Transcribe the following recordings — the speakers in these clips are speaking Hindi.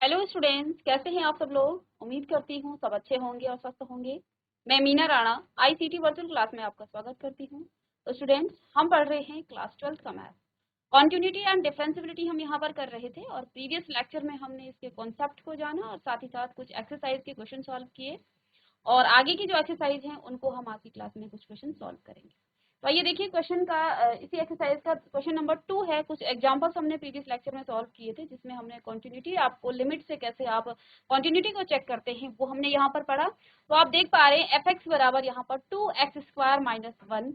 हेलो स्टूडेंट्स, कैसे हैं आप सब लोग। उम्मीद करती हूँ सब अच्छे होंगे और स्वस्थ होंगे। मैं Meena Rana ICT virtual class में आपका स्वागत करती हूँ। तो स्टूडेंट्स, हम पढ़ रहे हैं क्लास 12 का मैथ कॉन्टिन्यूटी एंड डिफरेंशिएबिलिटी हम यहाँ पर कर रहे थे और प्रीवियस लेक्चर में हमने इसके कॉन्सेप्ट को जाना और साथ ही साथ कुछ एक्सरसाइज के क्वेश्चन सॉल्व किए और आगे की जो एक्सरसाइज हैं उनको हम आज की क्लास में कुछ क्वेश्चन सॉल्व करेंगे। तो ये देखिए क्वेश्चन का इसी एक्सरसाइज का क्वेश्चन नंबर 2 है। कुछ एग्जांपल्स हमने प्रीवियस लेक्चर में सॉल्व किए थे जिसमें हमने कंटिन्यूटी, आपको लिमिट से कैसे आप कंटिन्यूटी को चेक करते हैं वो हमने यहाँ पर पढ़ा। तो आप देख पा रहे हैं एफ एक्स बराबर यहाँ पर 2x² माइनस 1।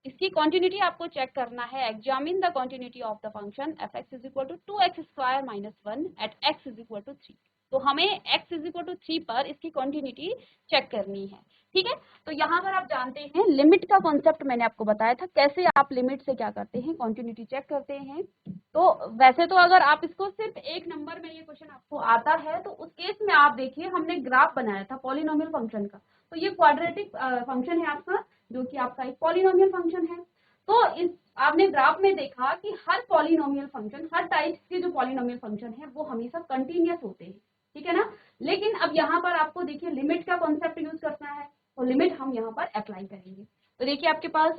इसकी कंटिन्यूटी आपको चेक करना है। Examine the continuity of the function f x is equal to 2x² minus 1 at x is equal to 3। तो हमें x इज इक्वल टू 3 पर इसकी कंटिन्यूटी चेक करनी है। ठीक है, तो यहाँ पर आप जानते हैं लिमिट का कॉन्सेप्ट मैंने आपको बताया था, कैसे आप लिमिट से क्या करते हैं, कंटिन्यूटी चेक करते हैं। तो वैसे तो अगर आप इसको सिर्फ एक नंबर में ये क्वेश्चन आपको आता है तो उस केस में आप देखिए हमने ग्राफ बनाया था पॉलिनोमियल फंक्शन का। तो ये क्वाड्रेटिक फंक्शन है आपका, जो कि आपका एक पॉलिनोमियल फंक्शन है। तो इस आपने ग्राफ में देखा कि हर पॉलिनोमियल फंक्शन, हर टाइप के जो पॉलिनोमियल फंक्शन है वो हमेशा कंटिन्यूअस होते हैं। ठीक है ना। लेकिन अब यहाँ पर आपको देखिए लिमिट का कॉन्सेप्ट यूज करना है, तो लिमिट हम यहाँ पर अप्लाई करेंगे। तो देखिए आपके पास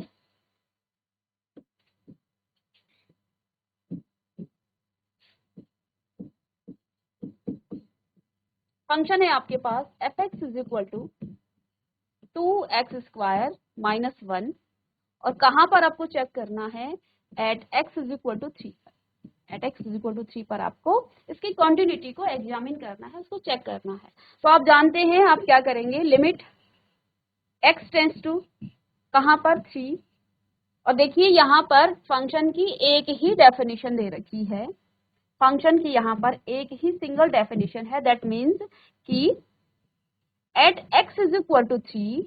फंक्शन है, आपके पास F x is equal to 2x² minus 1 और कहाँ पर आपको चेक करना है, at x is equal to 3 पर। At x is equal to 3 पर आपको इसकी कंटिन्यूटी को एग्जामिन करना है, उसको चेक करना है। तो आप जानते हैं आप क्या करेंगे, लिमिट x टेंड्स टू कहाँ पर 3। और देखिए यहाँ पर फंक्शन की एक ही डेफिनेशन दे रखी है, फंक्शन की यहाँ पर एक ही सिंगल डेफिनेशन है। दैट मीन्स कि at x is equal to 3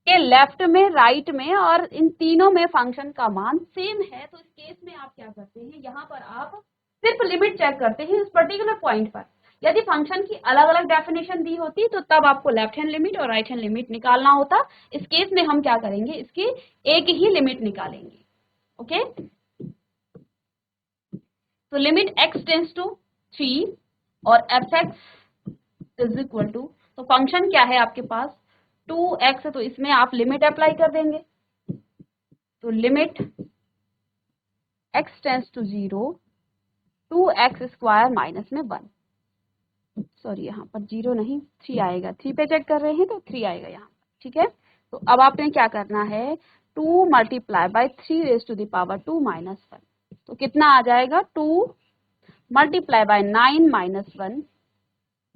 के लेफ्ट में, राइट में और इन तीनों में फंक्शन का मान सेम है। तो इस केस में आप क्या करते हैं, यहाँ पर आप सिर्फ लिमिट चेक करते हैं इस पर्टिकुलर पॉइंट पर। यदि फंक्शन की अलग अलग डेफिनेशन दी होती तो तब आपको लेफ्ट हैंड लिमिट और राइट हैंड लिमिट निकालना होता। इस केस में हम क्या करेंगे, इसकी एक ही लिमिट निकालेंगे। ओके, तो लिमिट x टेंड्स टू 3 और f x is equal to, तो फंक्शन क्या है आपके पास 2x, तो इसमें आप लिमिट अप्लाई कर देंगे। तो limit x tends to 0 2x² minus में 1, सॉरी यहाँ पर 0 नहीं 3 आएगा, 3 पे चेक कर रहे हैं तो 3 आएगा यहाँ। ठीक है, तो अब आपने क्या करना है, 2 multiply by 3 raise to the power 2 minus 1। तो कितना आ जाएगा, 2 मल्टीप्लाई बाय 9 माइनस 1,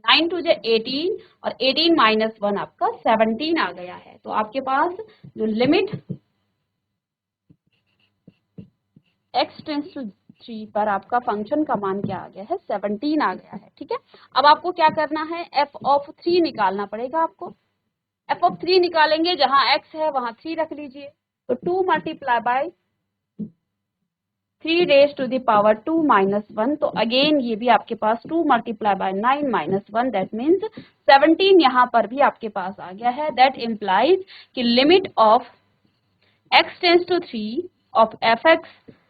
9 टू जे 18 और 18 माइनस 1 आपका 17 आ गया है। तो आपके पास जो लिमिट x टेंड्स टू 3 पर आपका फंक्शन का मान क्या आ गया है, 17 आ गया है। ठीक है, अब आपको क्या करना है, f ऑफ 3 निकालना पड़ेगा आपको। f ऑफ 3 निकालेंगे, जहां x है वहां 3 रख लीजिए। तो 2 multiply by 3 raise to the power 2 minus 1, तो अगेन ये भी आपके पास 2 multiply by 9 minus 1, that means 17 यहाँ पर भी आपके पास आ गया है। दैट इम्प्लाइज कि limit of x tends to 3 of f x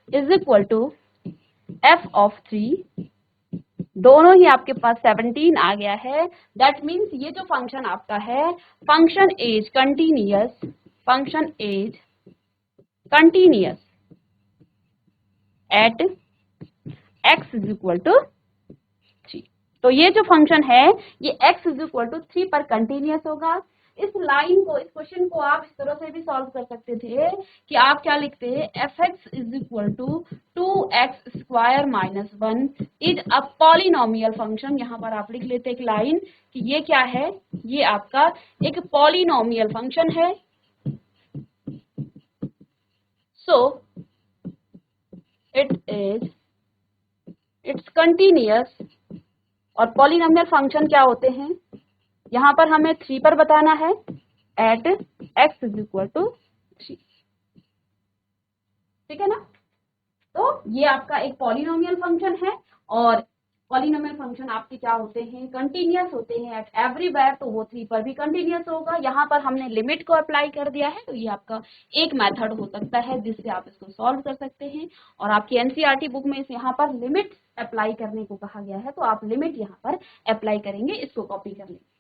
is equal to f of 3, दोनों ही आपके पास 17 आ गया है। दैट मीन्स ये जो फंक्शन आपका है, function is continuous, function is continuous at x is equal to 3। तो ये जो फंक्शन है ये x इज इक्वल टू 3 पर कंटिन्यूअस होगा। इस लाइन को, इस क्वेश्चन को आप इस तरह से भी सॉल्व कर सकते थे कि आप क्या लिखते हैं, f x is equal to 2x² minus 1 is a polynomial function. यहाँ पर आप लिख लेते एक लाइन कि ये क्या है, ये आपका एक पॉलिनोमियल फंक्शन है। सो इट्स कंटिन्यूअस, और पॉलिनोमियल फंक्शन क्या होते हैं, यहाँ पर हमें 3 पर बताना है, at x is equal to 3। ठीक है ना। तो ये आपका एक पॉलिनोमियल फंक्शन है और पॉलिनोमियल फंक्शन आपके क्या होते हैं, कंटिन्यूअस होते हैं एट एवरीवेयर। तो वो 3 पर भी कंटिन्यूअस होगा। यहाँ पर हमने लिमिट को अप्लाई कर दिया है, तो ये आपका एक मेथड हो सकता है जिससे आप इसको सॉल्व कर सकते हैं। और आपकी एनसीईआरटी बुक में यहाँ पर लिमिट अप्लाई करने को कहा गया है, तो आप लिमिट यहाँ पर अप्लाई करेंगे, इसको कॉपी कर लेंगे।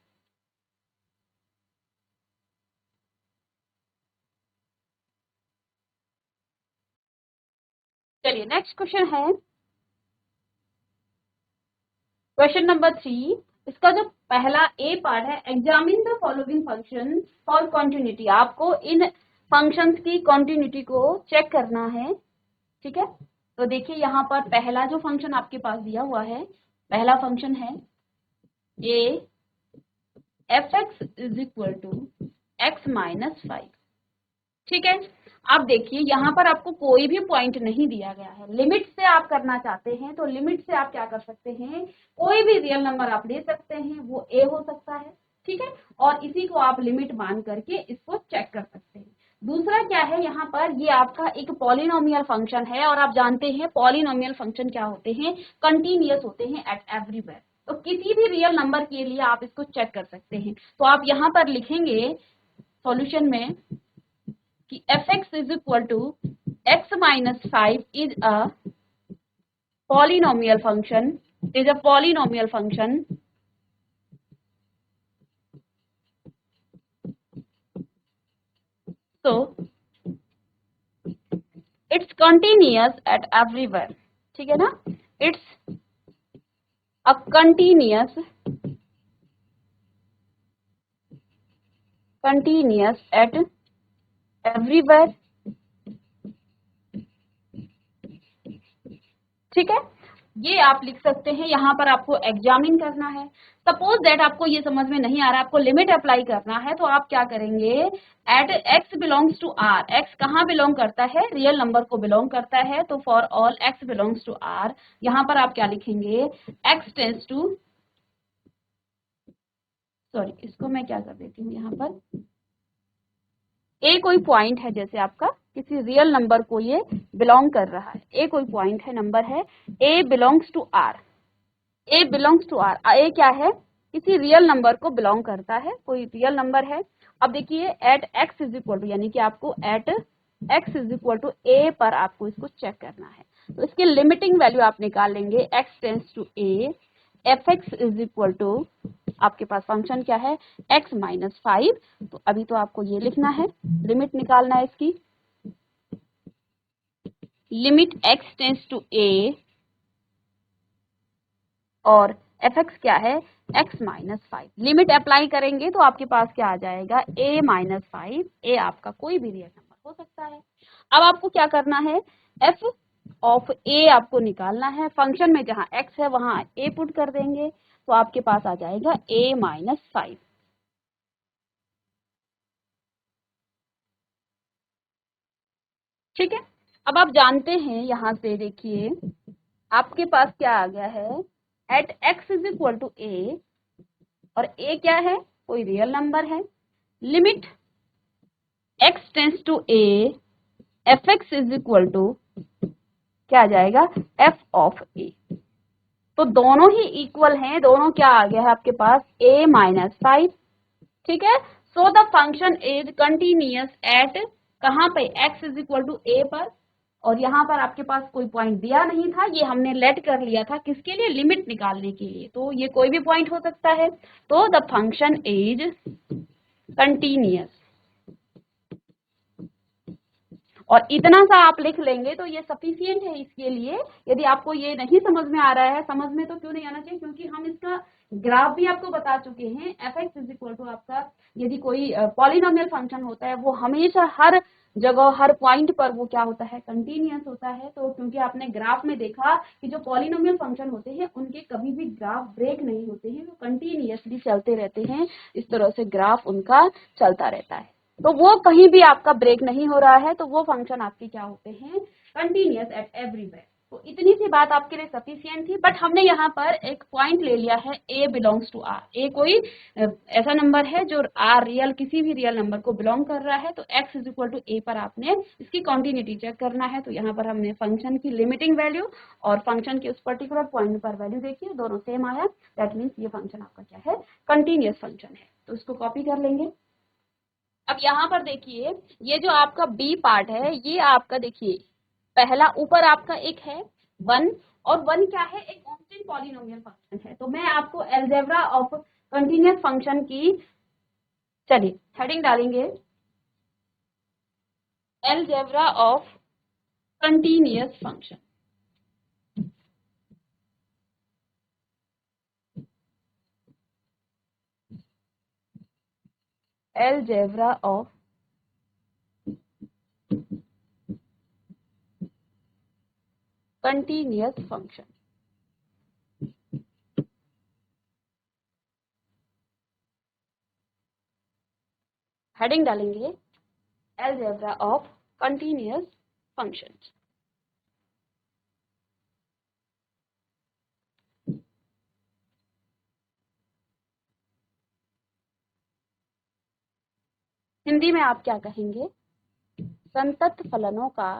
चलिए नेक्स्ट क्वेश्चन है क्वेश्चन नंबर 3। इसका जो पहला ए पार्ट है, examine the following function for continuity. आपको इन फंक्शंस की कॉन्टिन्यूटी को चेक करना है, ठीक है। तो देखिए यहाँ पर पहला जो फंक्शन आपके पास दिया हुआ है, पहला फंक्शन है a F x is equal to x minus 5, ठीक है। आप देखिए यहाँ पर आपको कोई भी पॉइंट नहीं दिया गया है। लिमिट से आप करना चाहते हैं तो लिमिट से आप क्या कर सकते हैं, कोई भी रियल नंबर आप ले सकते हैं, वो ए हो सकता है, ठीक है। और इसी को आप लिमिट मान करके इसको चेक कर सकते हैं। दूसरा क्या है, यहाँ पर ये आपका एक पॉलिनोमियल फंक्शन है, और आप जानते हैं पॉलिनोमियल फंक्शन क्या होते हैं, कंटिन्यूअस होते हैं एट एवरीवेयर। तो किसी भी रियल नंबर के लिए आप इसको चेक कर सकते हैं। तो आप यहाँ पर लिखेंगे सॉल्यूशन में कि f(x) is equal to x minus 5 is a polynomial function, is a polynomial function, so it's continuous at everywhere, ठीक है ना। it's a continuous at everywhere, ठीक है। ये आप लिख सकते हैं। यहाँ पर आपको एग्जामिन करना है। सपोज दैट आपको ये समझ में नहीं आ रहा, आपको लिमिट अप्लाई करना है, तो आप क्या करेंगे, at x belongs to R, x कहाँ बिलोंग करता है, रियल नंबर को बिलोंग करता है, तो for all x belongs to R, यहाँ पर आप क्या लिखेंगे, एक्स टेंस टू, सॉरी इसको मैं क्या कर देती हूँ यहाँ पर, ए कोई पॉइंट है, जैसे आपका किसी रियल नंबर को ये बिलोंग कर रहा है, ए कोई पॉइंट है, नंबर है, A belongs to R, A belongs to R, A क्या है, किसी रियल नंबर को बिलोंग करता है, कोई रियल नंबर है। अब देखिए at X is equal to, यानी कि आपको at X is equal to A पर आपको इसको चेक करना है। तो इसकी लिमिटिंग वैल्यू आप निकाल लेंगे, x tends to A, F x is equal to, आपके पास फंक्शन क्या है, एक्स माइनस 5। तो अभी तो आपको ये लिखना है, लिमिट निकालना है इसकी, limit X tends to A और एफ एक्स क्या है, एक्स माइनस 5। लिमिट अप्लाई करेंगे तो आपके पास क्या आ जाएगा, ए माइनस 5, ए आपका कोई भी रियल नंबर हो सकता है। अब आपको क्या करना है, एफ ऑफ ए आपको निकालना है। फंक्शन में जहां एक्स है वहां ए पुट कर देंगे, तो आपके पास आ जाएगा ए माइनस 5, ठीक है। अब आप जानते हैं, यहां से देखिए आपके पास क्या आ गया है, at X is equal to A, और ए क्या है, कोई रियल नंबर है, limit X tends to A, F x is equal to क्या आ जाएगा, एफ ऑफ ए। तो दोनों ही इक्वल हैं, दोनों क्या आ गया है आपके पास, ए माइनस 5, ठीक है। So the function is continuous eight, कहाँ पे, x is equal to A पर, और यहाँ पर आपके पास कोई पॉइंट दिया नहीं था, ये हमने लेट कर लिया था, किसके लिए, लिमिट निकालने के लिए, तो ये कोई भी पॉइंट हो सकता है। तो द फंक्शन इज कंटिन्यूअस, और इतना सा आप लिख लेंगे तो ये सफिशियंट है इसके लिए। यदि आपको ये नहीं समझ में आ रहा है, समझ में तो क्यों नहीं आना चाहिए, क्योंकि हम इसका ग्राफ भी आपको बता चुके हैं। F x is equal to आपका, यदि कोई पॉलिनोमियल फंक्शन होता है, वो हमेशा हर जगह हर पॉइंट पर वो क्या होता है, कंटिन्यूअस होता है। तो क्योंकि आपने ग्राफ में देखा कि जो पॉलिनोमियल फंक्शन होते हैं उनके कभी भी ग्राफ ब्रेक नहीं होते हैं, वो कंटिन्यूअसली चलते रहते हैं, इस तरह से ग्राफ उनका चलता रहता है। तो वो कहीं भी आपका ब्रेक नहीं हो रहा है, तो वो फंक्शन आपके क्या होते हैं, कंटिन्यूअस एट एवरीवेयर। तो इतनी सी बात आपके लिए सफिशिएंट थी, बट हमने यहाँ पर एक पॉइंट ले लिया है, ए बिलोंग्स टू आर, ए कोई ऐसा नंबर है जो आर रियल, किसी भी रियल नंबर को बिलोंग कर रहा है। तो x is equal to A पर आपने इसकी कॉन्टिन्यूटी चेक करना है। तो यहाँ पर हमने फंक्शन की लिमिटिंग वैल्यू और फंक्शन के उस पर्टिकुलर पॉइंट पर वैल्यू देखिए, दोनों सेम आया, दैट मीन्स ये फंक्शन आपका क्या है, कंटिन्यूअस फंक्शन है। तो इसको कॉपी कर लेंगे। अब यहाँ पर देखिए, ये जो आपका बी पार्ट है, ये आपका देखिए पहला ऊपर आपका एक है, 1, और 1 क्या है, एक कांस्टेंट पॉलिनोमियल फंक्शन है। तो मैं आपको अलजेब्रा ऑफ कंटीन्यूअस फंक्शन की, चलिए हेडिंग डालेंगे, algebra of continuous function. Algebra of continuous function. Heading डालेंगे algebra of continuous functions. Hindi में आप क्या कहेंगे, संतत फलनों का,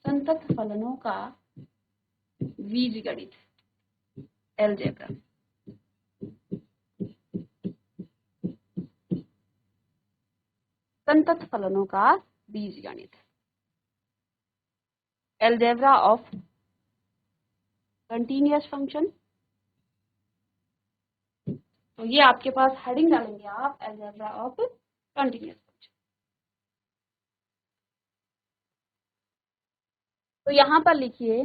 संतत फलनों का बीजगणित, अलजेब्रा। संतत फलनों का बीजगणित, अलजेब्रा ऑफ कंटीन्यूअस फंक्शन। तो ये आपके पास हेडिंग डालेंगे आप, अलजेब्रा ऑफ कंटीन्यूअस फंक्शन। तो यहां पर लिखिए,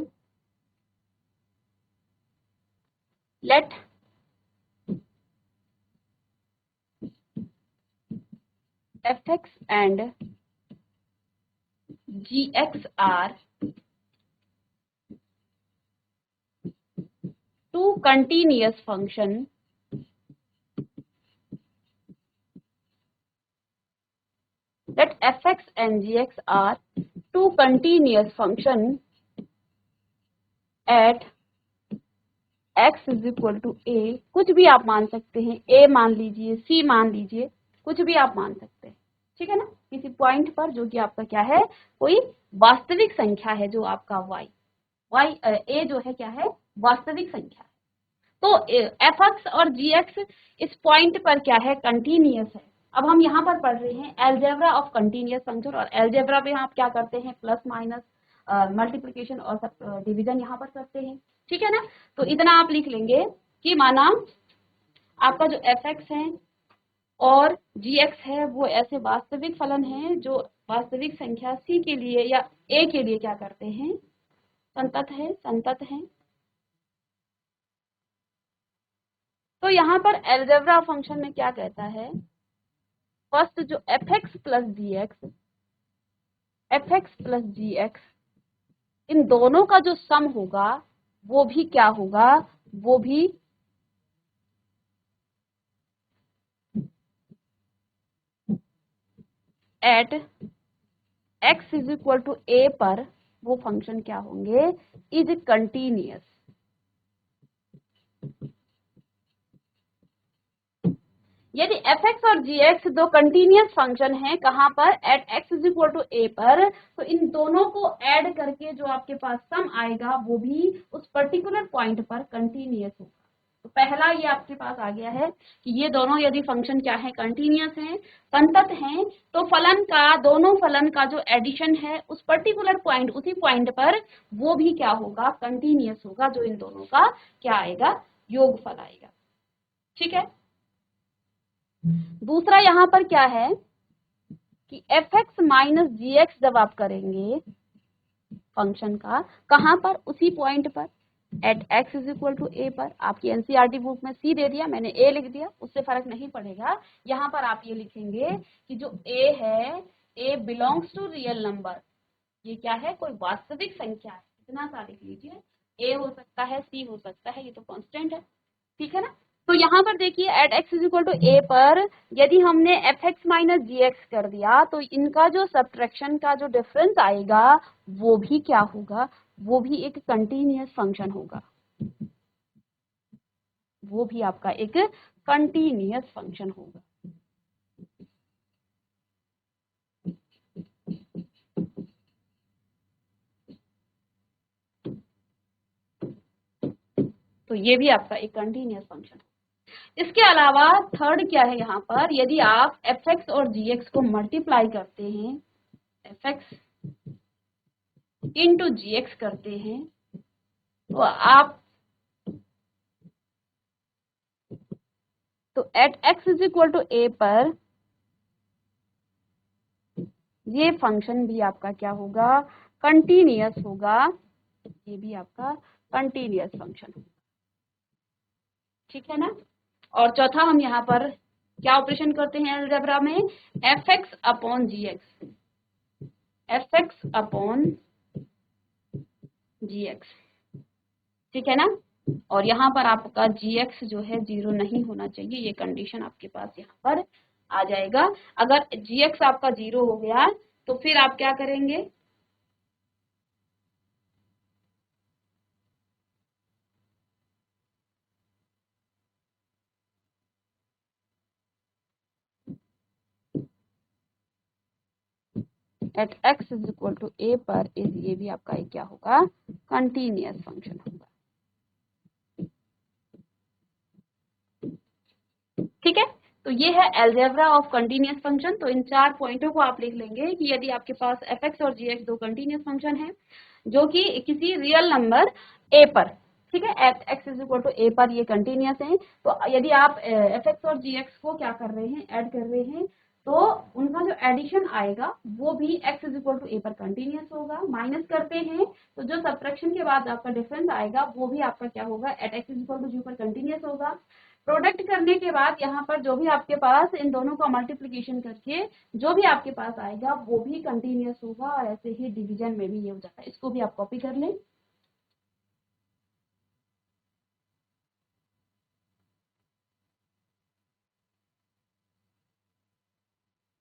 late fx and gx are two continuous function that fx and gx are two continuous function at x is equal to a, कुछ भी आप मान सकते हैं, a मान लीजिए, c मान लीजिए, कुछ भी आप मान सकते हैं, ठीक है ना, किसी पॉइंट पर जो कि आपका क्या है, कोई वास्तविक संख्या है, जो आपका a जो है क्या है, वास्तविक संख्या है। तो fx और gx इस पॉइंट पर क्या है, कंटीन्यूअस है। अब हम यहाँ पर पढ़ रहे हैं अलजेब्रा ऑफ कंटीन्यूअस फंक्शन, और अलजेब्रा में आप क्या करते हैं, प्लस माइनस मल्टीप्लिकेशन और डिवीजन यहाँ पर करते हैं, ठीक है ना। तो इतना आप लिख लेंगे कि माना आपका जो fx है और gx है वो ऐसे वास्तविक फलन हैं जो वास्तविक संख्या c के लिए या a के लिए क्या करते हैं, संतत है। तो यहाँ पर अलजेब्रा फंक्शन में क्या कहता है, फर्स्ट जो fx प्लस gx इन दोनों का जो सम होगा वो भी क्या होगा, वो भी at x is equal to a पर वो फंक्शन क्या होंगे, इज कंटीन्यूअस। यदि fx और gx दो कंटीन्यूअस फंक्शन हैं, कहां पर, at x is equal to a पर, तो इन दोनों को ऐड करके जो आपके पास सम आएगा वो भी उस पर्टिकुलर पॉइंट पर कंटीन्यूअस होगा। तो पहला ये आपके पास आ गया है कि ये दोनों यदि फंक्शन क्या है, कंटीन्यूअस हैं, संतत हैं, तो फलन का, दोनों फलन का जो एडिशन है उस पर्टिकुलर पॉइंट, उसी पॉइंट पर वो भी क्या होगा, कंटीन्यूअस होगा, जो इन दोनों का क्या आएगा, योगफल आएगा, ठीक है। दूसरा यहाँ पर क्या है कि fx माइनस gx जब आप करेंगे फंक्शन का, कहां पर, उसी पॉइंट पर at x is equal to a पर। आपकी एनसीईआरटी बुक में c दे दिया, मैंने a लिख दिया, उससे फर्क नहीं पड़ेगा। यहाँ पर आप ये लिखेंगे कि जो a है, a belongs to real number, ये क्या है, कोई वास्तविक संख्या है, इतना सा लिख लीजिए, a हो सकता है, c हो सकता है, ये तो कांस्टेंट है, ठीक है ना। तो यहाँ पर देखिए at x is equal to a पर यदि हमने fx माइनस gx कर दिया तो इनका जो सब्ट्रैक्शन का जो डिफरेंस आएगा वो भी क्या होगा, वो भी एक कंटीन्यूअस फंक्शन होगा, वो भी आपका एक कंटीन्यूअस फंक्शन होगा। तो ये भी आपका एक कंटीन्यूअस फंक्शन है। इसके अलावा थर्ड क्या है, यहाँ पर यदि आप fx और gx को मल्टीप्लाई करते हैं, fx इंटू जी एक्स करते हैं तो आप तो at X is equal to A पर ये फंक्शन भी आपका क्या होगा, कंटिन्यूअस होगा, ये भी आपका कंटिन्यूअस फंक्शन होगा, ठीक है ना। और चौथा हम यहाँ पर क्या ऑपरेशन करते हैं अलजेब्रा में, F X upon G x, F X upon G x, ठीक है ना। और यहाँ पर आपका जी एक्स जो है 0 नहीं होना चाहिए, ये कंडीशन आपके पास यहाँ पर आ जाएगा। अगर जी एक्स आपका 0 हो गया तो फिर आप क्या करेंगे, at X is equal to A पर इज, ये भी आपका एक क्या होगा, कंटिन्यूअस फंक्शन होगा, ठीक है। तो ये है अलजेब्रा ऑफ कंटिन्यूअस फंक्शन। तो इन 4 पॉइंटों को आप लिख लेंगे कि यदि आपके पास एफ एक्स और जी एक्स दो कंटिन्यूअस फंक्शन है जो कि किसी रियल नंबर ए पर, ठीक है, at X is equal to A पर ये कंटिन्यूअस है, तो यदि आप एफ एक्स और जी एक्स को क्या कर रहे हैं, ऐड कर रहे हैं, तो उनका जो एडिशन आएगा वो भी x is equal to A पर कंटिन्यूअस होगा। माइनस करते हैं तो जो सब्ट्रैक्शन के बाद आपका डिफरेंस आएगा वो भी आपका क्या होगा, at X is equal to G पर कंटिन्यूअस होगा। प्रोडक्ट करने के बाद यहाँ पर जो भी आपके पास इन दोनों का मल्टीप्लिकेशन करके जो भी आपके पास आएगा वो भी कंटिन्यूअस होगा, और ऐसे ही डिवीजन में भी ये हो जाता है। इसको भी आप कॉपी कर लें।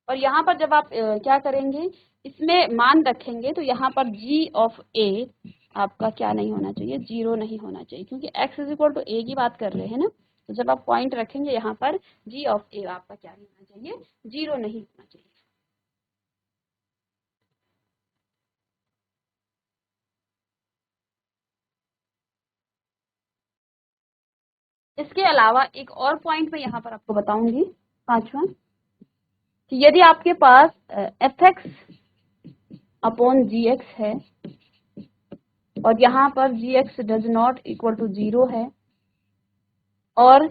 और यहाँ पर जब आप क्या करेंगे, इसमें मान रखेंगे तो यहाँ पर जी ऑफ ए आपका क्या नहीं होना चाहिए, 0 नहीं होना चाहिए, क्योंकि x इज इक्वल टू ए की बात कर रहे हैं ना। तो जब आप पॉइंट रखेंगे यहाँ पर जी ऑफ ए आपका क्या नहीं होना चाहिए, 0 नहीं होना चाहिए। इसके अलावा एक और पॉइंट मैं यहाँ पर आपको बताऊंगी, पांचवा, कि यदि आपके पास F X upon G X है और यहाँ पर G X does not equal to 0 है, और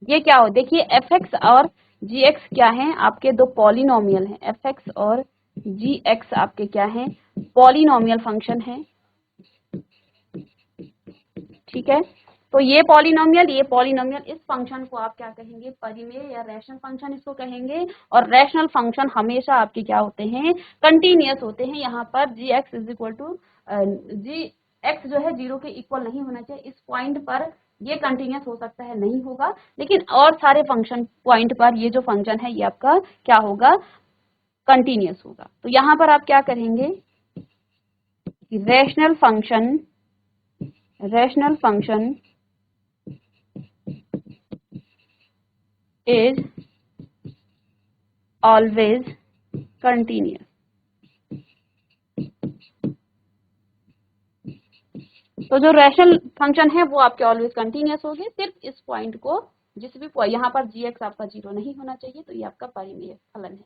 ये क्या हो, देखिए एफ एक्स और जी एक्स क्या है, आपके दो पॉलिनोमियल हैं, एफ एक्स और जी एक्स आपके क्या हैं, पॉलिनोमियल फंक्शन है, ठीक है। तो ये पॉलिनोमियल इस फंक्शन को आप क्या कहेंगे, परिमेय या रैशनल फंक्शन इसको कहेंगे। और रैशनल फंक्शन हमेशा आपके क्या होते हैं, कंटिन्यूअस होते हैं। यहाँ पर G X is equal to G X जो है 0 के इक्वल नहीं होना चाहिए। इस पॉइंट पर ये कंटिन्यूअस हो सकता है, नहीं होगा, लेकिन और सारे फंक्शन पॉइंट पर ये जो फंक्शन है ये आपका क्या होगा, कंटिन्यूअस होगा। तो यहाँ पर आप क्या करेंगे, rational function is always continuous। तो जो रैशनल फंक्शन है वो आपके ऑलवेज कंटिन्यूअस होंगे, सिर्फ इस पॉइंट को, जिस भी यहाँ पर जी एक्स आपका 0 नहीं होना चाहिए, तो ये आपका परिमेय फलन है।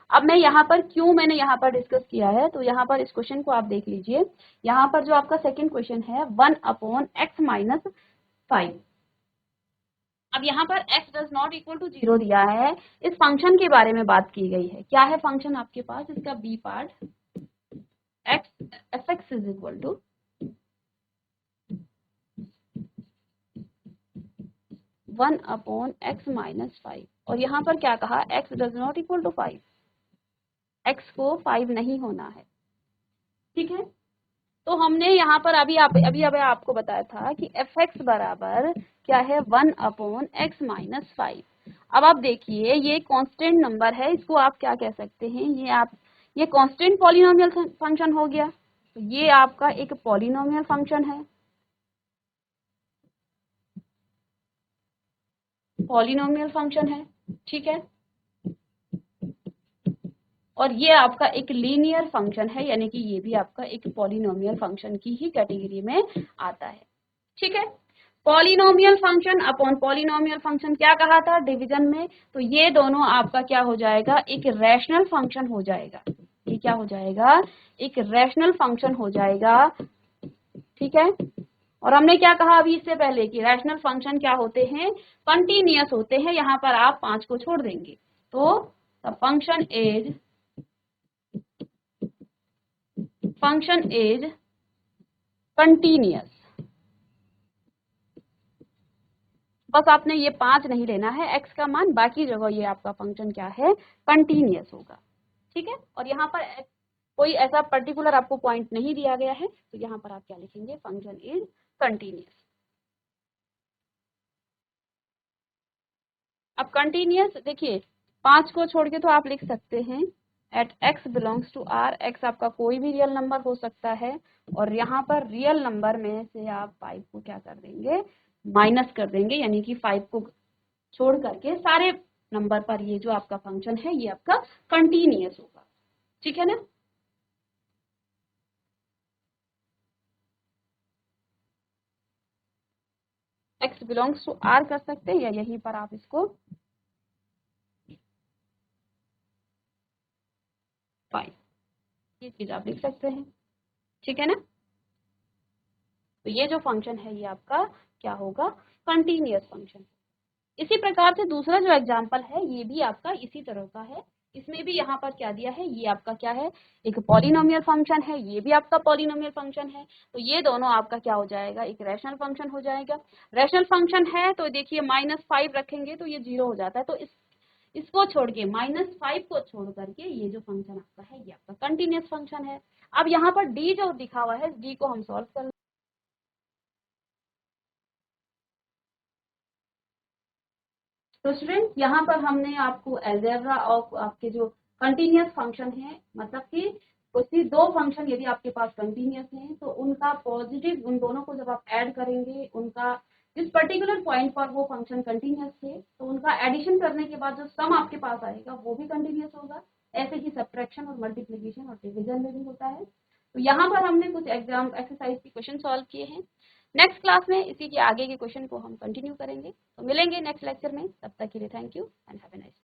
अब मैं यहाँ पर क्यों मैंने यहाँ पर डिस्कस किया है, तो यहाँ पर इस क्वेश्चन को आप देख लीजिए। यहाँ पर जो आपका सेकंड क्वेश्चन है 1/x-5। अब यहाँ पर x does not equal to 0 दिया है, इस फंक्शन के बारे में बात की गई है। क्या है फंक्शन आपके पास, इसका B part, x f x is equal to 1/x-5, और यहाँ पर क्या कहा, x does not equal to 5, x को 5 नहीं होना है, ठीक है। तो हमने यहाँ पर अभी आपको बताया था कि एफ एक्स बराबर क्या है, 1/x-5। अब आप देखिए ये कांस्टेंट नंबर है, इसको आप क्या कह सकते हैं, ये कांस्टेंट पॉलिनोमियल फंक्शन हो गया। तो ये आपका एक पॉलिनोमियल फंक्शन है, ठीक है। और ये आपका एक लीनियर फंक्शन है, यानी कि ये भी आपका एक पॉलिनोमियल फंक्शन की ही कैटेगरी में आता है, ठीक है। Polynomial function upon polynomial function क्या कहा था डिवीजन में, तो ये दोनों आपका क्या हो जाएगा, एक रैशनल फंक्शन हो जाएगा, ये क्या हो जाएगा, एक रैशनल फंक्शन हो जाएगा। ठीक है, और हमने क्या कहा अभी इससे पहले कि रैशनल फंक्शन क्या होते हैं, कंटीन्यूअस होते हैं। यहाँ पर आप 5 को छोड़ देंगे तो द फंक्शन इज कंटीन्यूअस। बस आपने ये 5 नहीं लेना है x का मान, बाकी जगह ये आपका फंक्शन क्या है, कंटीन्यूअस होगा। ठीक है, और यहाँ पर कोई ऐसा पर्टिकुलर आपको पॉइंट नहीं दिया गया है, तो यहाँ पर आप क्या लिखेंगे, फंक्शन इज कंटीन्यूअस। अब कंटीन्यूअस देखिए 5 को छोड़ के तो आप लिख सकते हैं at x belongs to r, x आपका कोई भी रियल नंबर हो सकता है, और यहाँ पर रियल नंबर में से आप 5 को क्या कर देंगे, माइनस कर देंगे, यानी कि 5 को छोड़ करके सारे नंबर पर ये जो आपका फंक्शन है ये आपका कंटीन्यूअस होगा। ठीक है ना, x बिलोंग्स टू r कर सकते हैं, या यहीं पर आप इसको 5 ये चीज आप लिख सकते हैं। ठीक है ना, तो ये जो फंक्शन है ये आपका क्या होगा, कंटीन्यूअस फंक्शन। इसी प्रकार से दूसरा जो एग्जाम्पल है ये भी आपका इसी तरह का है। इसमें भी यहाँ पर क्या दिया है, ये आपका क्या है, एक पॉलिनोमियल फंक्शन है, ये भी आपका पॉलिनोमियल फंक्शन है। तो ये दोनों आपका क्या हो जाएगा, एक रैशनल फंक्शन हो जाएगा। रैशनल फंक्शन है तो देखिए -5 रखेंगे तो ये 0 हो जाता है, तो इसको छोड़ के -5 को छोड़ करके ये जो फंक्शन आपका है ये आपका कंटिन्यूअस फंक्शन है। अब यहाँ पर डी जो दिखा हुआ है, डी को हम सॉल्व कर, तो स्टूडेंट यहाँ पर हमने आपको अलजेब्रा और आपके जो कंटीन्यूअस फंक्शन है, मतलब कि उसी दो फंक्शन यदि आपके पास कंटीन्यूअस हैं तो उनका पॉजिटिव, उन दोनों को जब आप ऐड करेंगे, उनका जिस पर्टिकुलर पॉइंट पर वो फंक्शन कंटीन्यूअस थे तो उनका एडिशन करने के बाद जो सम आपके पास आएगा वो भी कंटीन्यूअस होगा। ऐसे ही सब्ट्रैक्शन और मल्टीप्लिकेशन और डिवीजन में भी होता है। तो यहाँ पर हमने कुछ एग्जाम एक्सरसाइज के क्वेश्चन सॉल्व किए हैं। नेक्स्ट क्लास में इसी के आगे के क्वेश्चन को हम कंटिन्यू करेंगे। तो मिलेंगे नेक्स्ट लेक्चर में, तब तक के लिए thank you and have a nice day.